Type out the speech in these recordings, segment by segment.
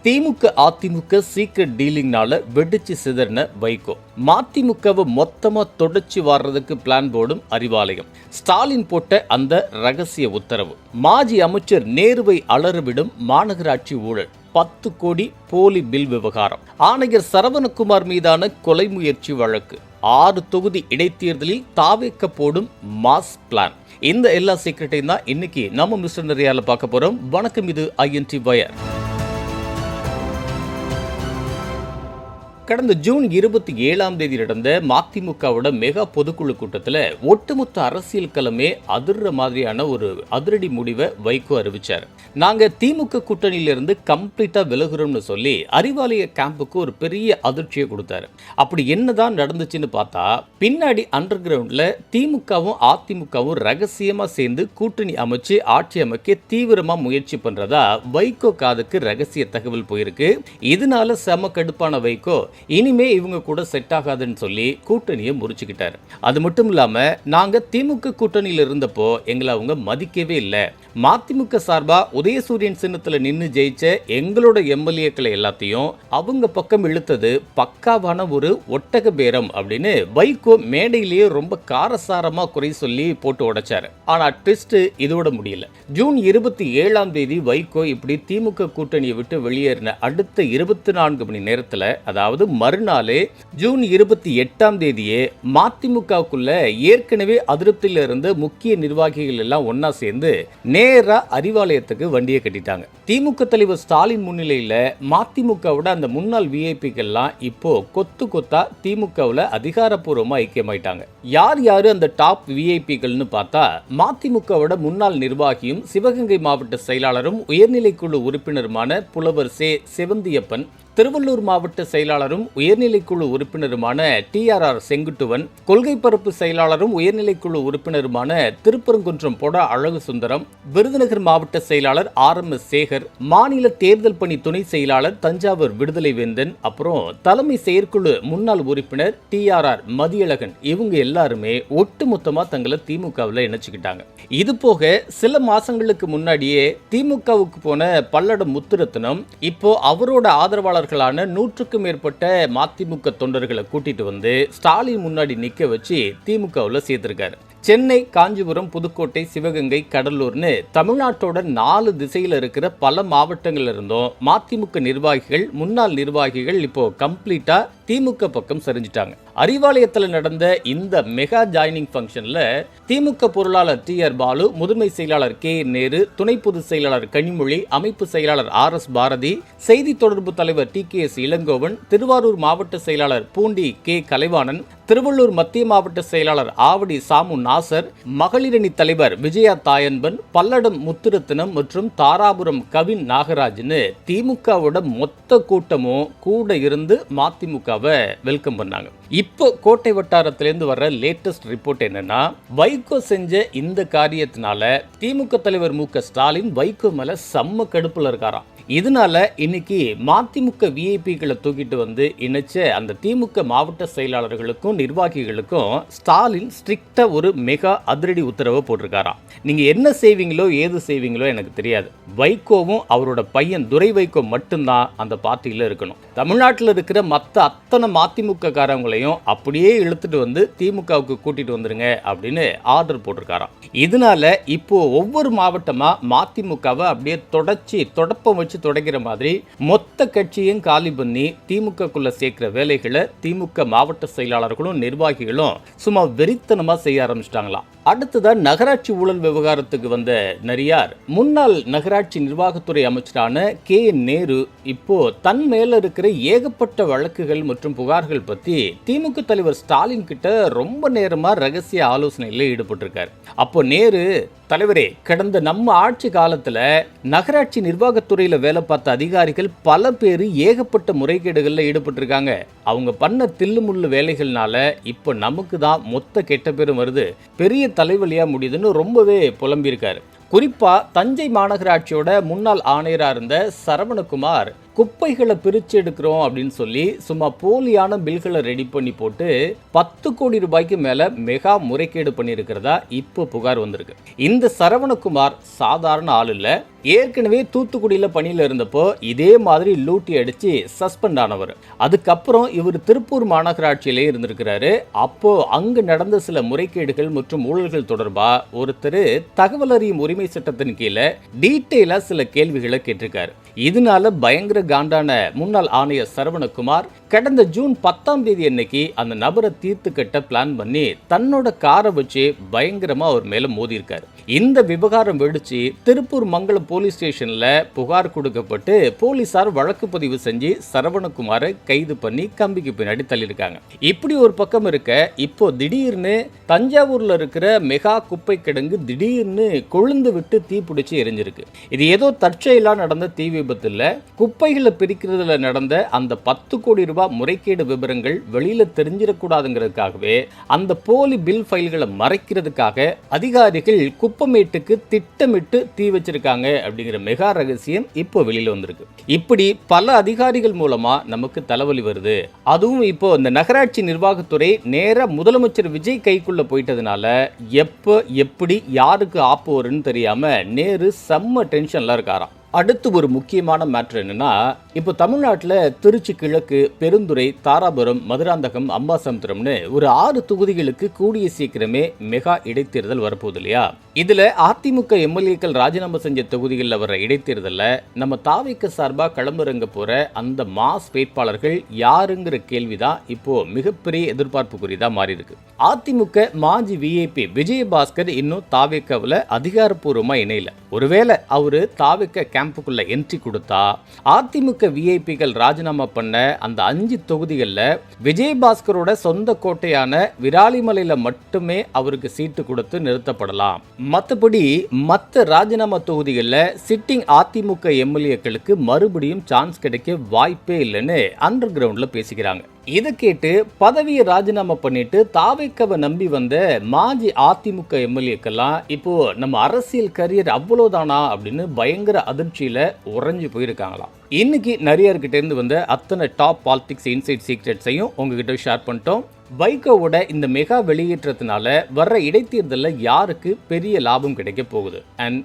DMK AIADMK secret டீலிங்னால வெடிச்சு சிதறின வைகோ. மதிமுகவை மொத்தமா தொடச்சி வர்றதுக்கு பிளான் போடும் அறிவாலயம். ஸ்டாலின் போட்ட அந்த ரகசிய உத்தரவு. மாஜி அமைச்சர் நேருவை அலறவிடும் மாநகராட்சி ஊழல். 10 கோடி போலி பில் விவகாரம். ஆணையர் சரவணகுமார் மீதான கொலை முயற்சி வழக்கு. 6 தொகுதி இடைத்தேர்தலில் தாவேக்க போடும் மாஸ் பிளான். இந்த எல்லா சீக்ரெட்டையும் தான் இன்னைக்கு நம்ம மிஸ்டர் நிறையால பார்க்க போறோம். வணக்கம், இது INT வயர். கடந்த ஜூன் 27ஆம் தேதி நடந்த மதிமுகவோட மெகா பொதுக்குழு கூட்டத்தில் ஒட்டுமொத்த அரசியல் களமே அதிர்ற மாதிரியான ஒரு அதிரடி முடிவை வைகோ அறிவிச்சார். நாங்க திமுக கூட்டணியிலிருந்து கம்ப்ளீட்டா விலகுறோம்னு சொல்லி அறிவாலய கேம்புக்கு ஒரு பெரிய அதிர்ச்சியை கொடுத்தாரு. அப்படி என்னதான் நடந்துச்சுன்னு பார்த்தா, பின்னாடி அண்டர் கிரவுண்ட்ல திமுகவும் அதிமுகவும் ரகசியமா சேர்ந்து கூட்டணி அமைச்சு ஆட்சி அமைக்க தீவிரமா முயற்சி பண்றதா வைகோ காதுக்கு ரகசிய தகவல் போயிருக்கு. இதனால செம கடுப்பான வைகோ இனிமே இவங்க கூட செட் ஆகாதுன்னு சொல்லி கூட்டணியை முறிச்சுக்கிட்டாரு. அது மட்டும் இல்லாம, நாங்க திமுக கூட்டணியில் இருந்தப்போ எங்களை அவங்க மதிக்கவே இல்லை. மதிமுக சார்பா உதயசூரியன் சின்னத்துல நின்று ஜெயிச்ச எங்களோட எம்எல்ஏக்களை எல்லாத்தையும் அவங்க பக்கம் இழுத்தது பக்காவான ஒரு ஒட்டக பேரம் அப்படின்னு வைகோ மேடையிலேயே ரொம்ப காரசாரமா குறை சொல்லி போட்டு உடைச்சாரு. ஆனா ட்விஸ்ட் இதோட முடியல. ஜூன் 27ஆம் தேதி வைகோ இப்படி திமுக கூட்டணியை விட்டு வெளியேறின அடுத்த 24 மணி நேரத்துல, அதாவது மறுநாளே ஜூன் 28ஆம் தேதியே மதிமுகவுக்குள்ள ஏற்கனவே அதிருப்தியில இருந்த முக்கிய நிர்வாகிகள் எல்லாம் ஒன்னா சேர்ந்து நேரா அறிவாலயத்துக்கு வண்டியை கட்டிட்டாங்க. திமுக தலைவர் ஸ்டாலின் முன்னிலையில மதிமுகவோட அந்த முன்னாள் விஐபிகள்லாம் இப்போ கொத்து கொத்தா திமுகவுல அதிகாரப்பூர்வமா ஐக்கியமாயிட்டாங்க. யார் யாரு அந்த டாப் விஐபிகள்னு பார்த்தா, மதிமுகவோட முன்னாள் நிர்வாகியும் சிவகங்கை மாவட்ட செயலாளரும் உயர்நிலைக்குழு உறுப்பினருமான புலவர் செவந்தியப்பன், திருவள்ளூர் மாவட்ட செயலாளரும் உயர்நிலைக்குழு உறுப்பினருமான TRR செங்குட்டுவன், கொள்கை பரப்பு செயலாளரும் உயர்நிலைக்குழு உறுப்பினருமான திருப்பரங்குன்றம் பொட அழகு சுந்தரம், விருதுநகர் மாவட்ட செயலாளர் RMS சேகர், மாநில தேர்தல் பணி துணை செயலாளர் தஞ்சாவூர் விடுதலை வேந்தன், அப்புறம் தலைமை செயற்குழு முன்னாள் உறுப்பினர் TRR மதியழகன், இவங்க எல்லாருமே ஒட்டுமொத்தமா தங்களை திமுகவில் இணைச்சுக்கிட்டாங்க. இது போக சில மாசங்களுக்கு முன்னாடியே திமுகவுக்கு போன பல்லடம் முத்துரத்னம் இப்போ அவரோட ஆதரவாளர் 100க்கும் மேற்பட்ட மதிமுக தொண்டர்களை கூட்டிட்டு வந்து ஸ்டாலின் முன்னாடி நிக்க வச்சு திமுகவில் சேர்த்திருக்காரு. சென்னை, காஞ்சிபுரம், புதுக்கோட்டை, சிவகங்கை, கடலூர்னு தமிழ்நாட்டோட 4 திசையில் இருக்கிற பல மாவட்டங்கள்ல இருந்தும் மதிமுக நிர்வாகிகள், முன்னாள் நிர்வாகிகள் இப்போ கம்ப்ளீட்டா திமுக பக்கம் சரிஞ்சிட்டாங்க. அறிவாலயத்தில் நடந்த இந்த மெகா ஜாயினிங் ஃபங்க்ஷன்ல திமுக பொருளாளர் TR பாலு, முதன்மை செயலாளர் KN நேரு, துணை பொதுச் செயலாளர் கனிமொழி, அமைப்பு செயலாளர் RS பாரதி, செய்தி தொடர்பு தலைவர் TKS இளங்கோவன், திருவாரூர் மாவட்ட செயலாளர் பூண்டி K கலைவாணன், திருவள்ளூர் மத்திய மாவட்ட செயலாளர் ஆவடி சாமு நாசர், மகளிரணி தலைவர் விஜயா தாயன்பன், பல்லடம் முத்துரத்னம் மற்றும் தாராபுரம் கவின் நாகராஜ்னு திமுகவோட மொத்த கூட்டமும் கூட இருந்து மதிமுகவை வெல்கம் பண்ணாங்க. இப்போ கோட்டை வட்டாரத்திலிருந்து வர்ற லேட்டஸ்ட் ரிப்போர்ட் என்னன்னா, வைகோ செஞ்ச இந்த காரியத்தினால திமுக தலைவர் MK ஸ்டாலின் வைகோ மேல செம்ம கடுப்புல இருக்காராம். இதனால இன்னைக்கு மதிமுக விஐபிகளை தூக்கிட்டு வந்து இணைச்ச அந்த திமுக மாவட்ட செயலாளர்களுக்கும் நிர்வாகிகளுக்கும் ஸ்டாலின் ஸ்ட்ரிக்டா ஒரு மெகா அதிரடி உத்தரவை போட்டிருக்காராம். நீங்க என்ன செய்வீங்களோ ஏது செய்வீங்களோ எனக்கு தெரியாது. வைகோவும் அவரோட பையன் துரை வைகோ மட்டும்தான் அந்த பார்ட்டியில இருக்கணும். தமிழ்நாட்டில் இருக்கிற மற்ற அத்தனை மதிமுக காரங்களையும் அப்படியே இழுத்துட்டு வந்து திமுகவுக்கு கூட்டிட்டு வந்துருங்க அப்படின்னு ஆர்டர் போட்டிருக்காராம். இதனால இப்போ ஒவ்வொரு மாவட்டமா மதிமுகவை அப்படியே தொடப்பம் வச்சு தொடங்கிற மாதிரி மொத்த கட்சியும் காலி பண்ணி திமுகக்குள்ள சேர்க்கிற வேலைகளை திமுக மாவட்ட செயலாளர்களும் நிர்வாகிகளும் சும்மா வெறித்தனமா செய்ய ஆரம்பிச்சிட்டாங்களாம். அடுத்ததான் நகராட்சி ஊழல் விவகாரத்துக்கு வந்த நரியார், முன்னாள் நகராட்சி நிர்வாகத்துறை அமைச்சரான KN நேரு இப்போ தன் மேல இருக்கிற ஏகப்பட்ட வழக்குகள் மற்றும் புகார்கள் பத்தி திமுக தலைவர் ஸ்டாலின் கிட்ட ரொம்ப நேரமா ரகசிய ஆலோசனையில் ஈடுபட்டிருக்கார். அப்போ நேரு, தலைவரே, கடந்த நம்ம ஆட்சி காலத்துல நகராட்சி நிர்வாகத்துறையில வேலை பார்த்த அதிகாரிகள் பல பேர் ஏகப்பட்ட முறைகேடுகள்ல ஈடுபட்டிருக்காங்க. அவங்க பண்ண தில்லுமுள்ளு வேலைகள்னால இப்ப நமக்கு தான் மொத்த கெட்ட பேரும் வருது, பெரிய தலைவலியா முடியுதுன்னு ரொம்பவே புலம்பியிருக்காரு. குறிப்பா தஞ்சை மாநகராட்சியோட முன்னாள் ஆணையராக இருந்த சரவணகுமார் குப்பைகளை பிரித்து எடுக்கிறோம் அப்படின்னு சொல்லி சும்மா போலியான பில்களை ரெடி பண்ணி போட்டு 10 கோடி ரூபாய்க்கு மேல மெகா முறைகேடு பண்ணியிருக்கிறதா இப்போ புகார் வந்திருக்கு. இந்த சரவணகுமார் சாதாரண ஆள் இல்ல. ஏற்கனவே தூத்துக்குடியில் பணியில் இருந்தப்போ இதே மாதிரி லூட்டி அடிச்சு சஸ்பெண்ட் ஆனவர். அதுக்கப்புறம் இவர் திருப்பூர் மாநகராட்சியிலே இருந்திருக்கிறாரு. அப்போ அங்கு நடந்த சில முறைகேடுகள் மற்றும் ஊழல்கள் தொடர்பா ஒருத்தர் தகவல் அறியும் உரிமை சட்டத்தின் கீழே டீட்டெயிலா சில கேள்விகளை கேட்டிருக்காரு. இதனால பயங்கர காண்டான முன்னாள் ஆணையர் சரவணகுமார் கடந்த ஜூன் 10ஆம் தேதி அன்னைக்கு அந்த நபரை தீர்த்து கட்ட பிளான் பண்ணி தன்னோட காரை வச்சு பயங்கரமா அவர் மேல மோதி இருக்காரு. இந்த விவகாரம் வெடிச்சு திருப்பூர் மங்கலம் போலீஸ் ஸ்டேஷன்ல புகார் கொடுக்கப்பட்டு போலீசார் வழக்கு பதிவு செஞ்சு சரவணகுமாரை கைது பண்ணி கம்பிக்கு பின்னாடி தள்ளியிருக்காங்க. இப்படி ஒரு பக்கம் இருக்க, இப்போ திடீர்னு தஞ்சாவூர்ல இருக்கிற மெகா குப்பை கிடங்கு திடீர்னு கொழுந்து விட்டு தீ பிடிச்சி எரிஞ்சிருக்கு. இது ஏதோ தற்செயலா நடந்த தீ விபத்து இல்ல. குப்பைகளை பிரிக்கிறதுல நடந்த அந்த 10 கோடி ரூபாய் முறைகேடு விவரங்கள் வெளியில தெரிஞ்சிடக்கூடாதுங்கிறதுக்காகவே அந்த போலி பில் ஃபைல்களை மறைக்கிறதுக்காக அதிகாரிகள் குப்பமேட்டுக்கு திட்டமிட்டு தீ வச்சிருக்காங்க அப்படிங்கிற மெகா ரகசியம் இப்போ வெளியில வந்திருக்கு. இப்படி பல அதிகாரிகள் மூலமா நமக்கு தலைவலி வருது. அதுவும் இப்போ இந்த நகராட்சி நிர்வாகத்துறை நேரா முதலமைச்சர் விஜய் கைக்குள்ள போயிட்டதுனால எப்ப எப்படி யாருக்கு ஆப்பு வரும்னு தெரியாம நேரு செம்ம டென்ஷன்ல இருக்காராம். அடுத்து ஒரு முக்கியமான மேட்ரு என்னன்னா, இப்போ தமிழ்நாட்டில் திருச்சி கிழக்கு, பெருந்துறை, தாராபுரம், மதுராந்தகம், அம்பாசமுத்திரம்னு ஒரு 6 தொகுதிகளுக்கு கூடிய சீக்கிரமே மெகா இடைத்தேர்தல் வரப்போகுது இல்லையா? இதுல அதிமுக எம்எல்ஏக்கள் ராஜினாமா செஞ்ச தொகுதிகளில் வர இடைத்தேர்தலில் நம்ம தாவேக்க சார்பாக களமிறங்க போற அந்த மாஸ் வேட்பாளர்கள் யாருங்கிற கேள்விதான் இப்போ மிகப்பெரிய எதிர்பார்ப்புக்குரியதா மாறி இருக்கு. அதிமுக மாஜி விஐபி விஜயபாஸ்கர் இன்னும் தாவேக்கவில் அதிகாரப்பூர்வமா இணையல. ஒருவேளை அவரு தாவேக்க கேம்புக்குள்ள என்ட்ரி கொடுத்தா அதிமுக விஐபிகள் ராஜினாமா பண்ண அந்த 5 தொகுதிகளில் விஜயபாஸ்கரோட சொந்த கோட்டையான விராலிமலையில மட்டுமே அவருக்கு சீட்டு கொடுத்து நிறுத்தப்படலாம். மற்றபடி மற்ற ராஜினாமா தொகுதிகளில் சிட்டிங் அதிமுக எம்எல்ஏக்களுக்கு மறுபடியும் சான்ஸ் கிடைக்க வாய்ப்பே இல்லைன்னு அண்டர் கிரவுண்ட்ல பேசிக்கிறாங்க. இதை கேட்டு பதவியை ராஜினாமா பண்ணிட்டு தாவேக்கவை நம்பி வந்த மாஜி அதிமுக எம்எல்ஏக்கெல்லாம் இப்போ நம்ம அரசியல் கரியர் அவ்வளோதானா அப்படின்னு பயங்கர அதிர்ச்சியில உறைஞ்சு போயிருக்காங்களாம். இன்னைக்கு நிறையர்கிட்ட இருந்து வந்த அத்தனை டாப் பாலிடிக்ஸ் இன்சைட் சீக்ரெட்ஸையும் உங்ககிட்ட ஷேர் பண்ணிட்டோம். வைகோவோட இந்த மெகா வெளியேற்றத்தினால வர்ற இடைத்தேர்தலில் யாருக்கு பெரிய லாபம் கிடைக்க போகுது, அண்ட்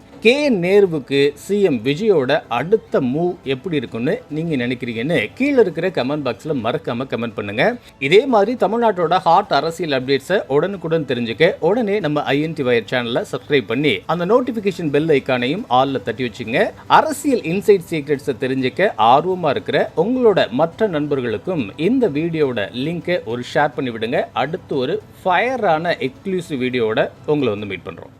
நேருவுக்கு சிஎம் விஜயோட அடுத்த மூவ் எப்படி இருக்குன்னு நீங்க நினைக்கிறீங்கன்னு கீழே இருக்கிற கமெண்ட் பாக்ஸ்ல மறக்காம கமெண்ட் பண்ணுங்க. இதே மாதிரி தமிழ்நாட்டோட ஹாட் அரசியல் அப்டேட்ஸை உடனுக்குடன் தெரிஞ்சுக்க உடனே நம்ம ஐஎன்டி வயர் சேனலை சப்ஸ்கிரைப் பண்ணி அந்த நோட்டிபிகேஷன் பெல் ஐக்கானையும் ஆல்ல தட்டி வச்சுங்க. அரசியல் இன்சைட் சீக்ரெட்ஸை தெரிஞ்சுக்க ஆர்வமா இருக்கிற உங்களோட மற்ற நண்பர்களுக்கும் இந்த வீடியோட லிங்கை ஒரு ஷேர் பண்ணி விடுங்க. அடுத்து ஒரு ஃபயரான எக்ஸ்க்ளூசிவ் வீடியோட உங்களை வந்து மீட் பண்றோம்.